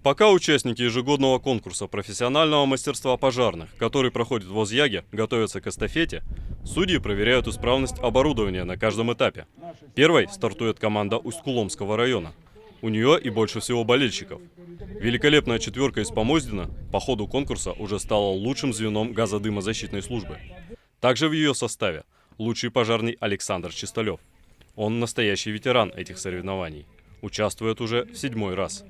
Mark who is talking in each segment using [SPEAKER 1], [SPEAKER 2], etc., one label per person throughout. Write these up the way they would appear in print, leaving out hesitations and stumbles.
[SPEAKER 1] Пока участники ежегодного конкурса профессионального мастерства пожарных, который проходит в Озъяге, готовятся к эстафете, судьи проверяют исправность оборудования на каждом этапе. Первой стартует команда Усть-Куломского района. У нее и больше всего болельщиков. Великолепная четверка из Помоздина по ходу конкурса уже стала лучшим звеном газодымозащитной службы. Также в ее составе лучший пожарный Александр Чисталев. Он настоящий ветеран этих соревнований. Участвует уже в 7-й раз.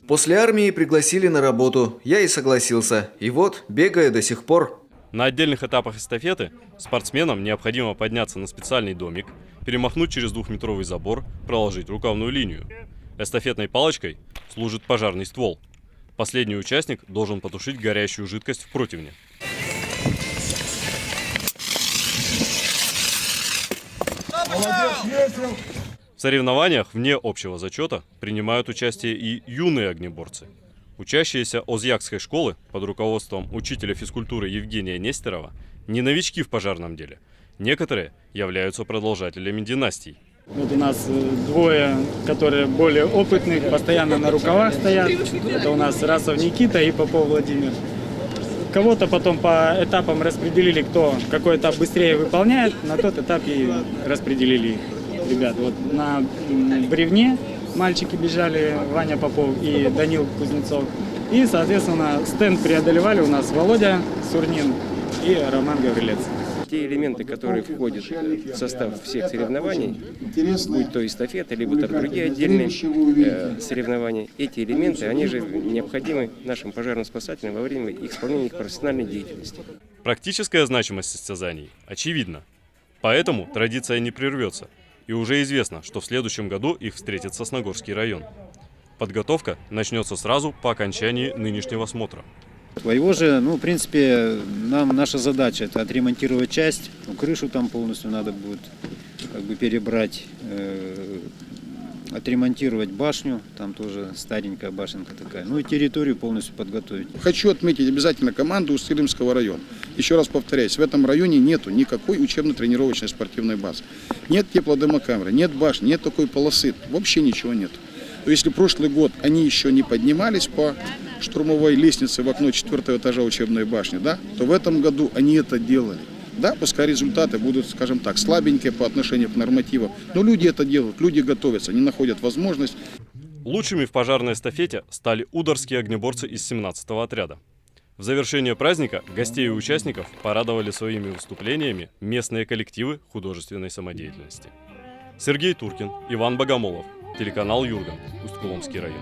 [SPEAKER 2] После армии пригласили на работу, я и согласился. И вот, бегаю до сих пор.
[SPEAKER 1] На отдельных этапах эстафеты спортсменам необходимо подняться на специальный домик, перемахнуть через 2-метровый забор, проложить рукавную линию. Эстафетной палочкой служит пожарный ствол. Последний участник должен потушить горящую жидкость в противне. В соревнованиях вне общего зачета принимают участие и юные огнеборцы. Учащиеся Озъягской школы под руководством учителя физкультуры Евгения Нестерова не новички в пожарном деле. Некоторые являются продолжателями династий.
[SPEAKER 3] Вот у нас двое, которые более опытных, постоянно на рукавах стоят. Это у нас Расов Никита и Попов Владимир. Кого-то потом по этапам распределили, кто какой этап быстрее выполняет, на тот этап и распределили их. Ребят, вот на бревне мальчики бежали, Ваня Попов и Данил Кузнецов. И, соответственно, стенд преодолевали у нас Володя Сурнин и Роман Гаврилец.
[SPEAKER 4] Те элементы, которые входят в состав всех соревнований, будь то эстафета, либо там другие отдельные соревнования, эти элементы, они же необходимы нашим пожарно-спасателям во время исполнения их профессиональной деятельности.
[SPEAKER 1] Практическая значимость состязаний очевидна. Поэтому традиция не прервется. И уже известно, что в следующем году их встретит Сосногорский район. Подготовка начнется сразу по окончании нынешнего смотра.
[SPEAKER 5] Его же, в принципе, наша задача это отремонтировать часть, крышу там полностью надо будет перебрать, отремонтировать башню, там тоже старенькая башенка такая, и территорию полностью подготовить.
[SPEAKER 6] Хочу отметить обязательно команду Усть-Илимского района. Еще раз повторяюсь, в этом районе нету никакой учебно-тренировочной спортивной базы. Нет теплодымокамеры, нет башни, нет такой полосы, вообще ничего нет. То если прошлый год они еще не поднимались по штурмовой лестнице в окно 4-го этажа учебной башни, то в этом году они это делали. Да, пускай результаты будут, скажем так, слабенькие по отношению к нормативам, но люди это делают, люди готовятся, они находят возможность.
[SPEAKER 1] Лучшими в пожарной эстафете стали ударские огнеборцы из 17-го отряда. В завершение праздника гостей и участников порадовали своими выступлениями местные коллективы художественной самодеятельности. Сергей Туркин, Иван Богомолов, телеканал Юрган, Усть-Куломский район.